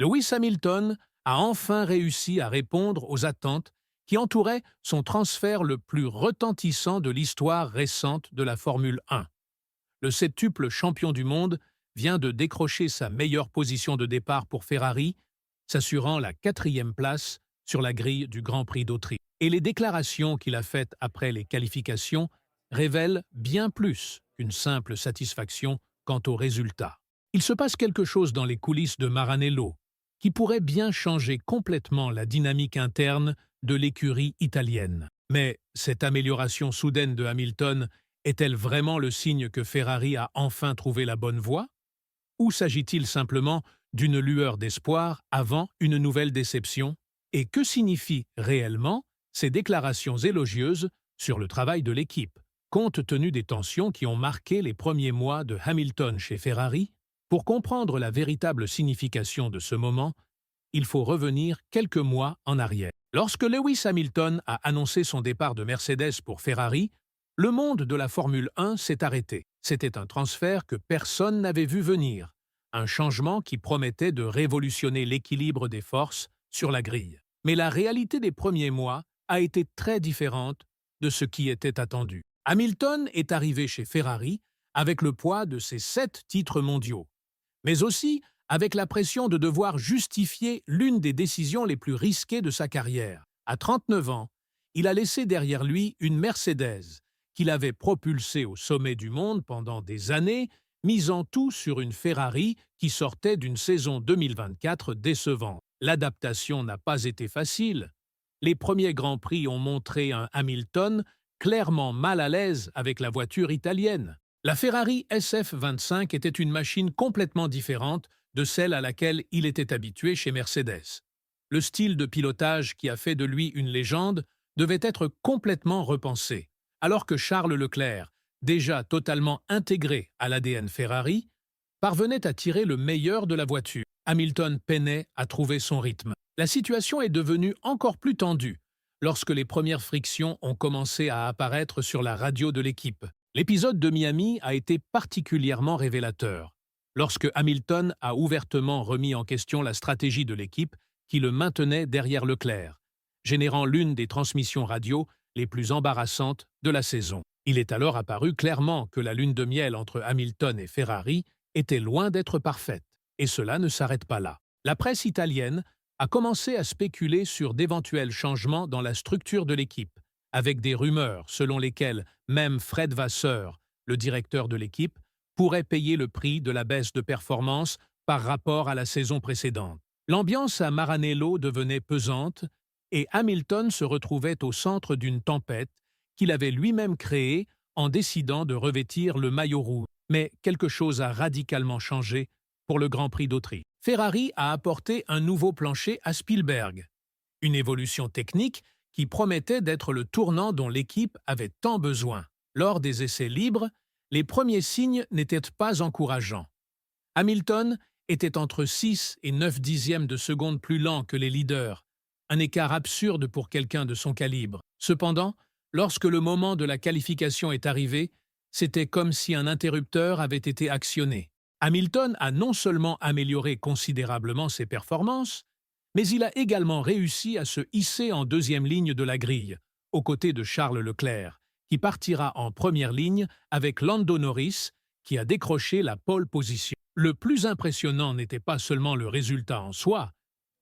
Lewis Hamilton a enfin réussi à répondre aux attentes qui entouraient son transfert le plus retentissant de l'histoire récente de la Formule 1. Le septuple champion du monde vient de décrocher sa meilleure position de départ pour Ferrari, s'assurant la 4e place sur la grille du Grand Prix d'Autriche. Et les déclarations qu'il a faites après les qualifications révèlent bien plus qu'une simple satisfaction quant aux résultats. Il se passe quelque chose dans les coulisses de Maranello qui pourrait bien changer complètement la dynamique interne de l'écurie italienne. Mais cette amélioration soudaine de Hamilton est-elle vraiment le signe que Ferrari a enfin trouvé la bonne voie? Ou s'agit-il simplement d'une lueur d'espoir avant une nouvelle déception? Et que signifient réellement ces déclarations élogieuses sur le travail de l'équipe, compte tenu des tensions qui ont marqué les premiers mois de Hamilton chez Ferrari? Pour comprendre la véritable signification de ce moment, il faut revenir quelques mois en arrière. Lorsque Lewis Hamilton a annoncé son départ de Mercedes pour Ferrari, le monde de la Formule 1 s'est arrêté. C'était un transfert que personne n'avait vu venir, un changement qui promettait de révolutionner l'équilibre des forces sur la grille. Mais la réalité des premiers mois a été très différente de ce qui était attendu. Hamilton est arrivé chez Ferrari avec le poids de ses 7 titres mondiaux, mais aussi avec la pression de devoir justifier l'une des décisions les plus risquées de sa carrière. À 39 ans, il a laissé derrière lui une Mercedes qu'il avait propulsée au sommet du monde pendant des années, misant tout sur une Ferrari qui sortait d'une saison 2024 décevante. L'adaptation n'a pas été facile. Les premiers Grands Prix ont montré un Hamilton clairement mal à l'aise avec la voiture italienne. La Ferrari SF25 était une machine complètement différente de celle à laquelle il était habitué chez Mercedes. Le style de pilotage qui a fait de lui une légende devait être complètement repensé, alors que Charles Leclerc, déjà totalement intégré à l'ADN Ferrari, parvenait à tirer le meilleur de la voiture. Hamilton peinait à trouver son rythme. La situation est devenue encore plus tendue lorsque les premières frictions ont commencé à apparaître sur la radio de l'équipe. L'épisode de Miami a été particulièrement révélateur, lorsque Hamilton a ouvertement remis en question la stratégie de l'équipe qui le maintenait derrière Leclerc, générant l'une des transmissions radio les plus embarrassantes de la saison. Il est alors apparu clairement que la lune de miel entre Hamilton et Ferrari était loin d'être parfaite, et cela ne s'arrête pas là. La presse italienne a commencé à spéculer sur d'éventuels changements dans la structure de l'équipe, avec des rumeurs selon lesquelles même Fred Vasseur, le directeur de l'équipe, pourrait payer le prix de la baisse de performance par rapport à la saison précédente. L'ambiance à Maranello devenait pesante et Hamilton se retrouvait au centre d'une tempête qu'il avait lui-même créée en décidant de revêtir le maillot rouge. Mais quelque chose a radicalement changé pour le Grand Prix d'Autriche. Ferrari a apporté un nouveau plancher à Spielberg, une évolution technique qui promettait d'être le tournant dont l'équipe avait tant besoin. Lors des essais libres, les premiers signes n'étaient pas encourageants. Hamilton était entre 6 et 9 dixièmes de seconde plus lent que les leaders, un écart absurde pour quelqu'un de son calibre. Cependant, lorsque le moment de la qualification est arrivé, c'était comme si un interrupteur avait été actionné. Hamilton a non seulement amélioré considérablement ses performances, mais il a également réussi à se hisser en deuxième ligne de la grille, aux côtés de Charles Leclerc, qui partira en première ligne avec Lando Norris, qui a décroché la pole position. Le plus impressionnant n'était pas seulement le résultat en soi,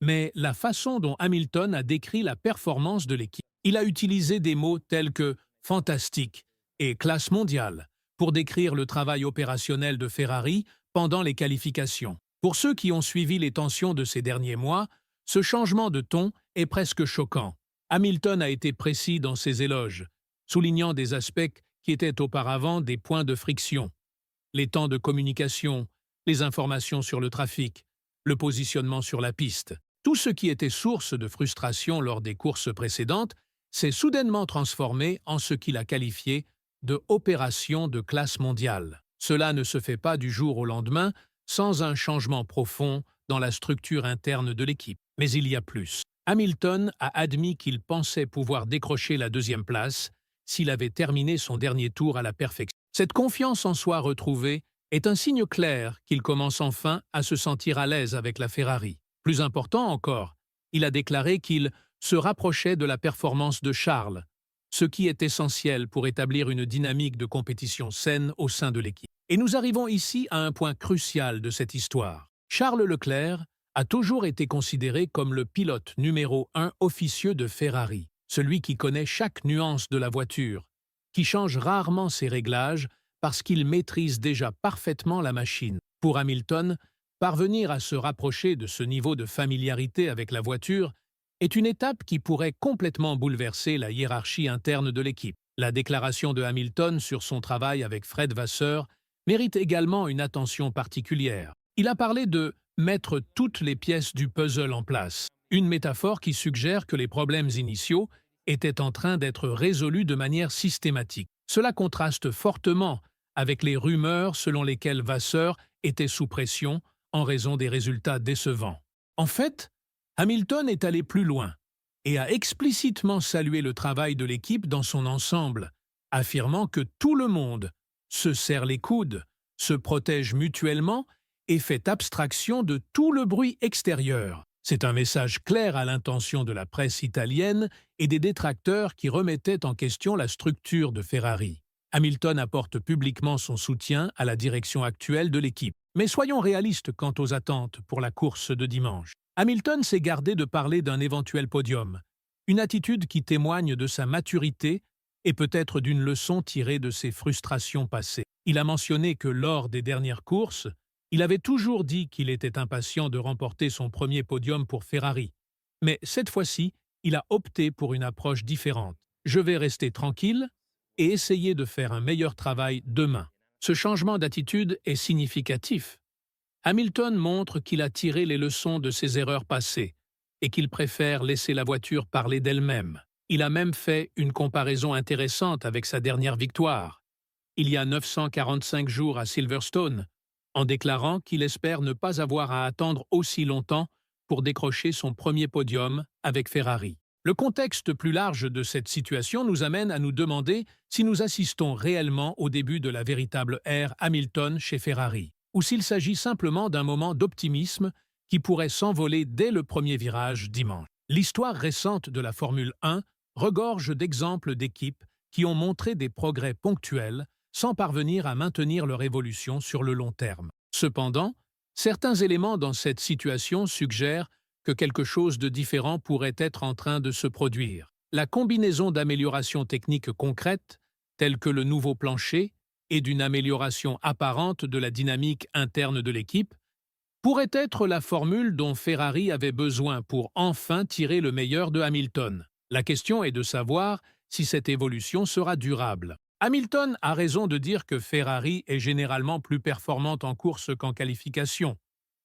mais la façon dont Hamilton a décrit la performance de l'équipe. Il a utilisé des mots tels que « fantastique » et « classe mondiale » pour décrire le travail opérationnel de Ferrari pendant les qualifications. Pour ceux qui ont suivi les tensions de ces derniers mois, ce changement de ton est presque choquant. Hamilton a été précis dans ses éloges, soulignant des aspects qui étaient auparavant des points de friction. Les temps de communication, les informations sur le trafic, le positionnement sur la piste. Tout ce qui était source de frustration lors des courses précédentes s'est soudainement transformé en ce qu'il a qualifié de « opération de classe mondiale ». Cela ne se fait pas du jour au lendemain sans un changement profond dans la structure interne de l'équipe. Mais il y a plus. Hamilton a admis qu'il pensait pouvoir décrocher la deuxième place s'il avait terminé son dernier tour à la perfection. Cette confiance en soi retrouvée est un signe clair qu'il commence enfin à se sentir à l'aise avec la Ferrari. Plus important encore, il a déclaré qu'il se rapprochait de la performance de Charles, ce qui est essentiel pour établir une dynamique de compétition saine au sein de l'équipe. Et nous arrivons ici à un point crucial de cette histoire. Charles Leclerc a toujours été considéré comme le pilote numéro 1 officieux de Ferrari, celui qui connaît chaque nuance de la voiture, qui change rarement ses réglages parce qu'il maîtrise déjà parfaitement la machine. Pour Hamilton, parvenir à se rapprocher de ce niveau de familiarité avec la voiture est une étape qui pourrait complètement bouleverser la hiérarchie interne de l'équipe. La déclaration de Hamilton sur son travail avec Fred Vasseur mérite également une attention particulière. Il a parlé de « mettre toutes les pièces du puzzle en place », une métaphore qui suggère que les problèmes initiaux étaient en train d'être résolus de manière systématique. Cela contraste fortement avec les rumeurs selon lesquelles Vasseur était sous pression en raison des résultats décevants. En fait, Hamilton est allé plus loin et a explicitement salué le travail de l'équipe dans son ensemble, affirmant que tout le monde se serre les coudes, se protège mutuellement et fait abstraction de tout le bruit extérieur. C'est un message clair à l'intention de la presse italienne et des détracteurs qui remettaient en question la structure de Ferrari. Hamilton apporte publiquement son soutien à la direction actuelle de l'équipe. Mais soyons réalistes quant aux attentes pour la course de dimanche. Hamilton s'est gardé de parler d'un éventuel podium, une attitude qui témoigne de sa maturité et peut-être d'une leçon tirée de ses frustrations passées. Il a mentionné que lors des dernières courses, il avait toujours dit qu'il était impatient de remporter son premier podium pour Ferrari. Mais cette fois-ci, il a opté pour une approche différente. Je vais rester tranquille et essayer de faire un meilleur travail demain. Ce changement d'attitude est significatif. Hamilton montre qu'il a tiré les leçons de ses erreurs passées et qu'il préfère laisser la voiture parler d'elle-même. Il a même fait une comparaison intéressante avec sa dernière victoire, il y a 945 jours à Silverstone, en déclarant qu'il espère ne pas avoir à attendre aussi longtemps pour décrocher son premier podium avec Ferrari. Le contexte plus large de cette situation nous amène à nous demander si nous assistons réellement au début de la véritable ère Hamilton chez Ferrari, ou s'il s'agit simplement d'un moment d'optimisme qui pourrait s'envoler dès le premier virage dimanche. L'histoire récente de la Formule 1 regorge d'exemples d'équipes qui ont montré des progrès ponctuels sans parvenir à maintenir leur évolution sur le long terme. Cependant, certains éléments dans cette situation suggèrent que quelque chose de différent pourrait être en train de se produire. La combinaison d'améliorations techniques concrètes, telles que le nouveau plancher, et d'une amélioration apparente de la dynamique interne de l'équipe, pourrait être la formule dont Ferrari avait besoin pour enfin tirer le meilleur de Hamilton. La question est de savoir si cette évolution sera durable. Hamilton a raison de dire que Ferrari est généralement plus performante en course qu'en qualification,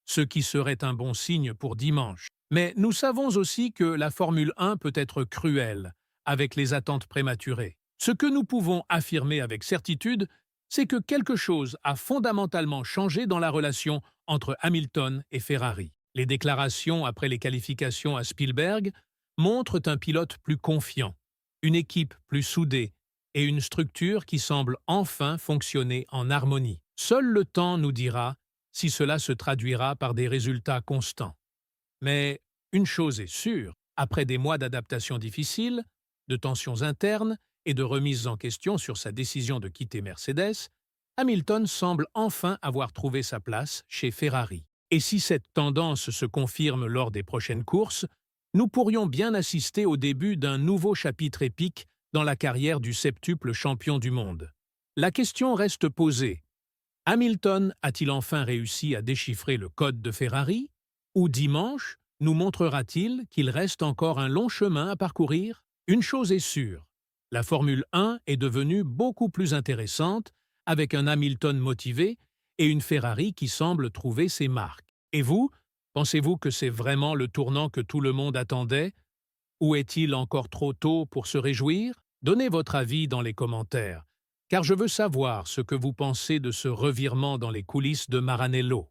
ce qui serait un bon signe pour dimanche. Mais nous savons aussi que la Formule 1 peut être cruelle, avec les attentes prématurées. Ce que nous pouvons affirmer avec certitude, c'est que quelque chose a fondamentalement changé dans la relation entre Hamilton et Ferrari. Les déclarations après les qualifications à Spielberg montrent un pilote plus confiant, une équipe plus soudée et une structure qui semble enfin fonctionner en harmonie. Seul le temps nous dira si cela se traduira par des résultats constants. Mais une chose est sûre, après des mois d'adaptation difficiles, de tensions internes et de remises en question sur sa décision de quitter Mercedes, Hamilton semble enfin avoir trouvé sa place chez Ferrari. Et si cette tendance se confirme lors des prochaines courses, nous pourrions bien assister au début d'un nouveau chapitre épique dans la carrière du septuple champion du monde. La question reste posée. Hamilton a-t-il enfin réussi à déchiffrer le code de Ferrari? Ou dimanche, nous montrera-t-il qu'il reste encore un long chemin à parcourir? Une chose est sûre, la Formule 1 est devenue beaucoup plus intéressante avec un Hamilton motivé et une Ferrari qui semble trouver ses marques. Et vous, pensez-vous que c'est vraiment le tournant que tout le monde attendait? Ou est-il encore trop tôt pour se réjouir? Donnez votre avis dans les commentaires, car je veux savoir ce que vous pensez de ce revirement dans les coulisses de Maranello.